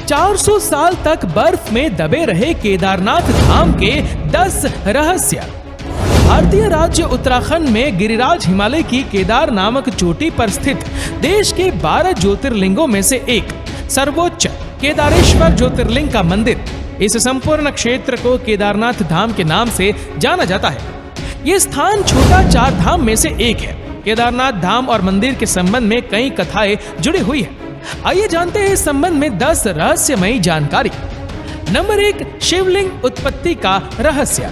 400 साल तक बर्फ में दबे रहे केदारनाथ धाम के 10 रहस्य। भारतीय राज्य उत्तराखंड में गिरिराज हिमालय की केदार नामक चोटी पर स्थित देश के 12 ज्योतिर्लिंगों में से एक सर्वोच्च केदारेश्वर ज्योतिर्लिंग का मंदिर, इस संपूर्ण क्षेत्र को केदारनाथ धाम के नाम से जाना जाता है। ये स्थान छोटा 4 धाम में से एक है। केदारनाथ धाम और मंदिर के संबंध में कई कथाएं जुड़ी हुई है। आइए जानते हैं इस संबंध में 10 रहस्यमयी जानकारी। नंबर 1, शिवलिंग उत्पत्ति का रहस्य।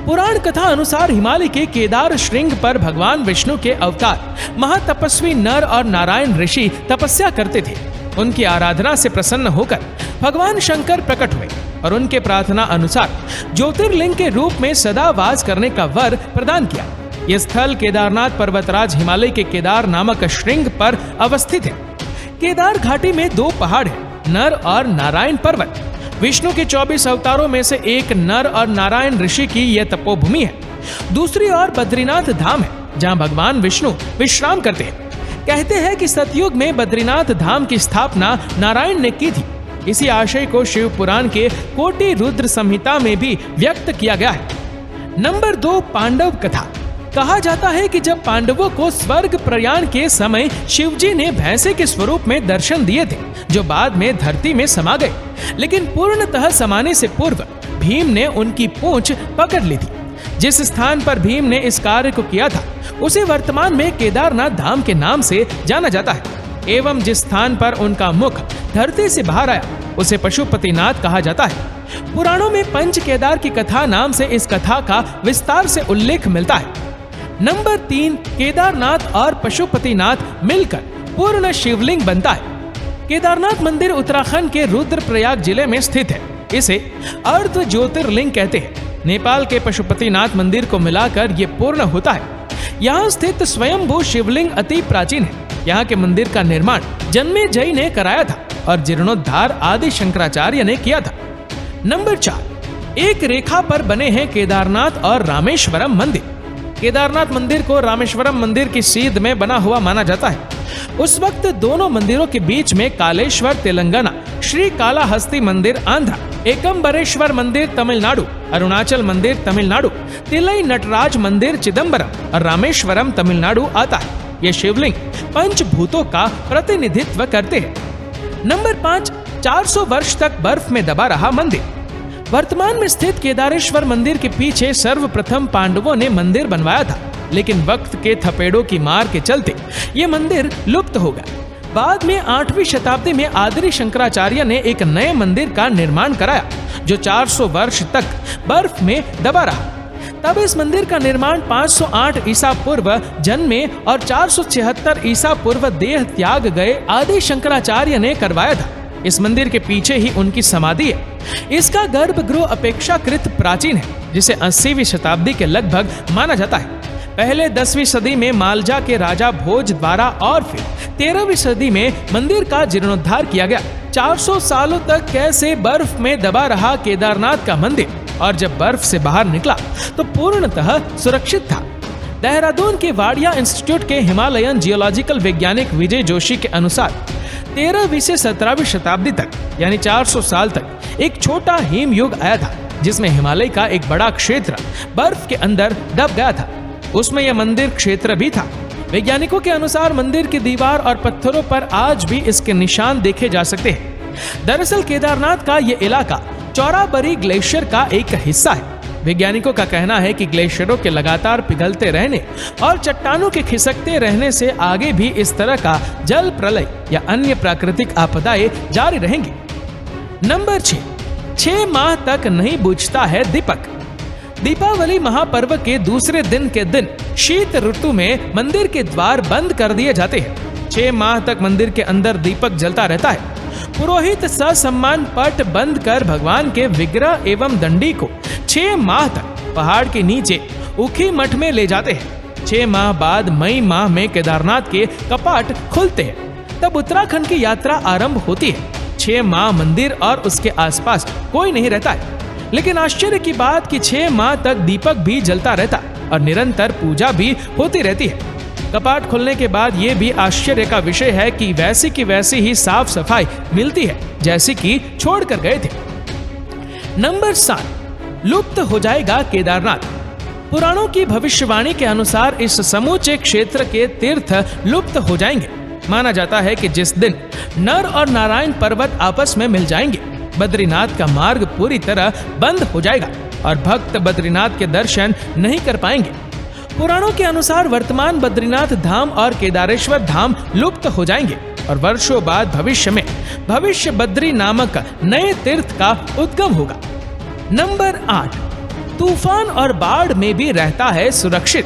पुराण कथा अनुसार हिमालय के केदार श्रृंग पर भगवान विष्णु के अवतार महातपस्वी नर और नारायण ऋषि तपस्या करते थे। उनकी आराधना से प्रसन्न होकर भगवान शंकर प्रकट हुए और उनके प्रार्थना अनुसार ज्योतिर्लिंग के रूप में सदा वास करने का वर प्रदान किया। यह स्थल केदारनाथ पर्वतराज हिमालय के केदार नामक श्रृंग पर अवस्थित है। केदार घाटी में 2 पहाड़ हैं, नर और नारायण पर्वत। विष्णु के 24 अवतारों में से एक नर और नारायण ऋषि की यह तपोभूमि है। दूसरी ओर बद्रीनाथ धाम है, जहां भगवान विष्णु विश्राम करते हैं। कहते हैं कि सतयुग में बद्रीनाथ धाम की स्थापना नारायण ने की थी। इसी आशय को शिव पुराण के कोटि रुद्र संहिता में भी व्यक्त किया गया है। नंबर 2, पांडव कथा। कहा जाता है कि जब पांडवों को स्वर्ग प्रयाण के समय शिवजी ने भैंसे के स्वरूप में दर्शन दिए थे, जो बाद में धरती में समा गए, लेकिन पूर्णतः समाने से पूर्व भीम ने उनकी पूंछ पकड़ ली थी। जिस स्थान पर भीम ने इस कार्य को किया था उसे वर्तमान में केदारनाथ धाम के नाम से जाना जाता है, एवं जिस स्थान पर उनका मुख धरती से बाहर आया उसे पशुपतिनाथ कहा जाता है। पुराणों में पंच केदार की कथा नाम से इस कथा का विस्तार से उल्लेख मिलता है। नंबर 3, केदारनाथ और पशुपतिनाथ मिलकर पूर्ण शिवलिंग बनता है। केदारनाथ मंदिर उत्तराखंड के रुद्रप्रयाग जिले में स्थित है। इसे अर्ध ज्योतिर्लिंग कहते हैं। नेपाल के पशुपतिनाथ मंदिर को मिलाकर ये पूर्ण होता है। यहाँ स्थित स्वयंभू शिवलिंग अति प्राचीन है। यहाँ के मंदिर का निर्माण जन्मेजय ने कराया था और जीर्णोद्धार आदि शंकराचार्य ने किया था। नंबर 4, एक रेखा पर बने हैं केदारनाथ और रामेश्वरम मंदिर। केदारनाथ मंदिर को रामेश्वरम मंदिर की सीध में बना हुआ माना जाता है। उस वक्त दोनों मंदिरों के बीच में कालेश्वर तेलंगाना, श्री कालाहस्ती मंदिर आंध्रा, एकम्बरेश्वर मंदिर तमिलनाडु, अरुणाचल मंदिर तमिलनाडु, तिलई नटराज मंदिर चिदम्बरम और रामेश्वरम तमिलनाडु आता है। ये शिवलिंग पंचभूतों का प्रतिनिधित्व करते हैं। नंबर 5, 400 वर्ष तक बर्फ में दबा रहा मंदिर। वर्तमान में स्थित केदारेश्वर मंदिर के पीछे सर्वप्रथम पांडवों ने मंदिर बनवाया था, लेकिन वक्त के थपेड़ों की मार के चलते ये मंदिर लुप्त हो गया। बाद में 8वीं शताब्दी में आदि शंकराचार्य ने एक नए मंदिर का निर्माण कराया, जो 400 वर्ष तक बर्फ में दबा रहा। तब इस मंदिर का निर्माण 508 ईसा पूर्व जन्मे और 476 ईसा पूर्व देह त्याग गए आदि शंकराचार्य ने करवाया था। इस मंदिर के पीछे ही उनकी समाधि है। इसका गर्भगृह अपेक्षाकृत प्राचीन है, जिसे 80वीं शताब्दी के लगभग माना जाता है। पहले 10वीं सदी में मालजा के राजा भोज द्वारा और फिर 13वीं सदी में मंदिर का जीर्णोद्धार किया गया। 400 सालों तक कैसे बर्फ में दबा रहा केदारनाथ का मंदिर, और जब बर्फ से बाहर निकला तो पूर्णतः सुरक्षित था। देहरादून के वाडिया इंस्टीट्यूट के हिमालयन जियोलॉजिकल वैज्ञानिक विजय जोशी के अनुसार 13वीं से 17वीं शताब्दी तक यानी 400 साल तक एक छोटा हिम युग आया था, जिसमें हिमालय का एक बड़ा क्षेत्र बर्फ के अंदर दब गया था। उसमें यह मंदिर क्षेत्र भी था। वैज्ञानिकों के अनुसार मंदिर की दीवार और पत्थरों पर आज भी इसके निशान देखे जा सकते हैं। दरअसल केदारनाथ का यह इलाका चौराबरी ग्लेशियर का एक हिस्सा है। वैज्ञानिकों का कहना है कि ग्लेशियरों के लगातार पिघलते रहने और चट्टानों के खिसकते रहने से आगे भी इस तरह का जल प्रलय या अन्य प्राकृतिक आपदाएं जारी रहेंगी। नंबर 6 माह तक नहीं बुझता है दीपक। दीपावली महापर्व के दूसरे दिन के दिन शीत ऋतु में मंदिर के द्वार बंद कर दिए जाते हैं। 6 माह तक मंदिर के अंदर दीपक जलता रहता है। पुरोहित ससम्मान पट बंद कर भगवान के विग्रह एवं दंडी को 6 माह तक पहाड़ के नीचे उखी मठ में ले जाते हैं। 6 माह बाद मई माह में केदारनाथ के कपाट खुलते हैं। तब उत्तराखंड की यात्रा आरंभ होती है। 6 माह मंदिर और उसके आसपास कोई नहीं रहता है, लेकिन आश्चर्य की बात कि 6 माह तक दीपक भी जलता रहता और निरंतर पूजा भी होती रहती है। कपाट खुलने के बाद ये भी आश्चर्य का विषय है कि वैसी ही साफ सफाई मिलती है जैसी कि छोड़ कर गए थे। नंबर 7, लुप्त हो जाएगा केदारनाथ। पुराणों की भविष्यवाणी के अनुसार इस समूचे क्षेत्र के तीर्थ लुप्त हो जाएंगे। माना जाता है कि जिस दिन नर और नारायण पर्वत आपस में मिल जाएंगे, बद्रीनाथ का मार्ग पूरी तरह बंद हो जाएगा और भक्त बद्रीनाथ के दर्शन नहीं कर पाएंगे। पुराणों के अनुसार वर्तमान बद्रीनाथ धाम और केदारेश्वर धाम लुप्त हो जाएंगे और वर्षों बाद भविष्य में भविष्य बद्री नामक नए तीर्थ का उद्गम होगा। नंबर 8, तूफान और बाढ़ में भी रहता है सुरक्षित।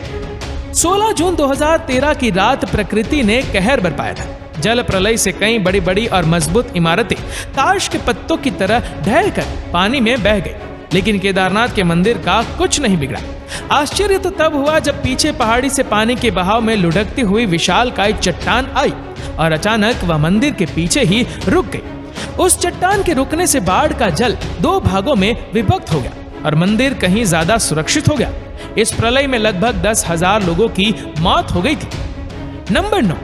16 जून 2013 की रात प्रकृति ने कहर बरपाया था। जल प्रलय से कई बड़ी बड़ी और मजबूत इमारतें ताश के पत्तों की तरह ढहकर पानी में बह गई, लेकिन केदारनाथ के मंदिर का कुछ नहीं बिगड़ा। आश्चर्य तो तब हुआ जब पीछे पहाड़ी से पानी के बहाव में लुढ़कती हुई विशालकाय चट्टान आई और अचानक वह मंदिर के पीछे ही रुक गई। उस चट्टान के रुकने से बाढ़ का जल 2 भागों में विभक्त हो गया और मंदिर कहीं ज्यादा सुरक्षित हो गया। इस प्रलय में लगभग 10,000 लोगों की मौत हो गई थी। नंबर 9,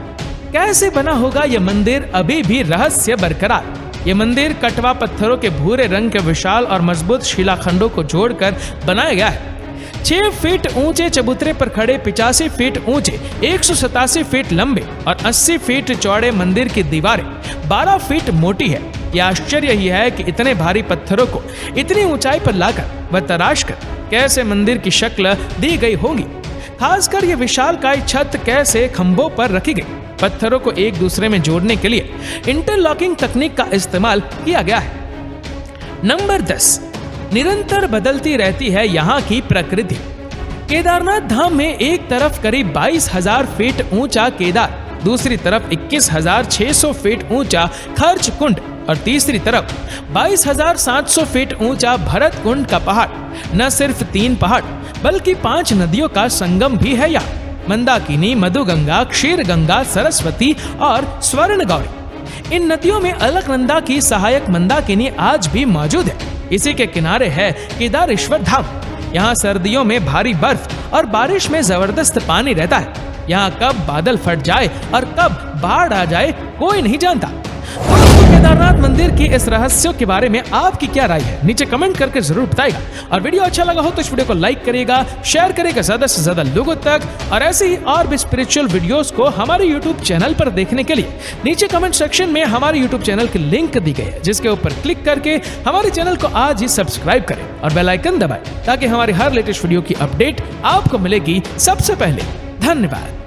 कैसे बना होगा यह मंदिर अभी भी रहस्य बरकरार। यह मंदिर कटवा पत्थरों के भूरे रंग के विशाल और मजबूत शिलाखंडों को जोड़कर बनाया गया है। 6 फीट ऊंचे चबूतरे पर खड़े 85 फीट ऊंचे 187 फीट लंबे और 80 फीट चौड़े मंदिर की दीवारें 12 फीट मोटी है। यह आश्चर्य ही है कि इतने भारी पत्थरों को इतनी ऊंचाई पर लाकर व तराश कर कैसे मंदिर की शक्ल दी गई होगी। खासकर ये विशालकाय छत कैसे खंभों पर रखी गई। पत्थरों को एक दूसरे में जोड़ने के लिए इंटरलॉकिंग तकनीक का इस्तेमाल किया गया है। नंबर 10, निरंतर बदलती रहती है यहाँ की प्रकृति। केदारनाथ धाम में एक तरफ करीब 22,000 फीट ऊंचा केदार, दूसरी तरफ 21,600 फीट ऊंचा खर्च कुंड और तीसरी तरफ 22,700 फीट ऊंचा भरत कुंड का पहाड़। न सिर्फ 3 पहाड़ बल्कि 5 नदियों का संगम भी है यहाँ। मंदाकिनी, मधुगंगा, क्षीर गंगा, सरस्वती और स्वर्ण गौरी। इन नदियों में अलकनंदा की सहायक मंदाकिनी आज भी मौजूद है। इसी के किनारे है केदारेश्वर धाम। यहाँ सर्दियों में भारी बर्फ और बारिश में जबरदस्त पानी रहता है। यहाँ कब बादल फट जाए और कब बाढ़ आ जाए कोई नहीं जानता। केदारनाथ मंदिर की इस रहस्यों के बारे में आपकी क्या राय है, नीचे कमेंट करके जरूर बताइएगा। और वीडियो अच्छा लगा हो तो इस वीडियो को लाइक करिएगा, शेयर करिएगा ज्यादा से ज्यादा लोगों तक। और ऐसे ही और भी स्पिरिचुअल वीडियोस को हमारे यूट्यूब चैनल पर देखने के लिए नीचे कमेंट सेक्शन में हमारे यूट्यूब चैनल की लिंक दी गई है, जिसके ऊपर क्लिक करके हमारे चैनल को आज ही सब्सक्राइब करें और बेल आइकन दबाएं ताकि हमारी हर लेटेस्ट वीडियो की अपडेट आपको मिलेगी सबसे पहले। धन्यवाद।